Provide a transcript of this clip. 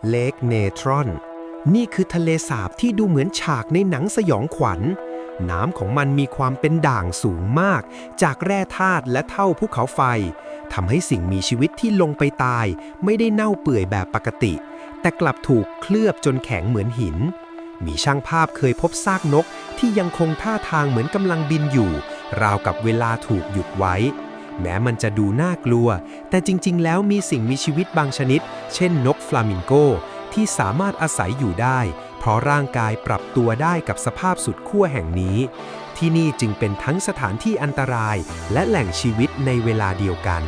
เลคเนทรอนนี่คือทะเลสาบที่ดูเหมือนฉากในหนังสยองขวัญน้ำของมันมีความเป็นด่างสูงมากจากแร่ธาตุและเท่าภูเขาไฟทำให้สิ่งมีชีวิตที่ลงไปตายไม่ได้เน่าเปื่อยแบบปกติแต่กลับถูกเคลือบจนแข็งเหมือนหินมีช่างภาพเคยพบซากนกที่ยังคงท่าทางเหมือนกำลังบินอยู่ราวกับเวลาถูกหยุดไว้แม้มันจะดูน่ากลัวแต่จริงๆแล้วมีสิ่งมีชีวิตบางชนิดเช่นนกฟลามิงโกที่สามารถอาศัยอยู่ได้เพราะร่างกายปรับตัวได้กับสภาพสุดขั้วแห่งนี้ที่นี่จึงเป็นทั้งสถานที่อันตรายและแหล่งชีวิตในเวลาเดียวกัน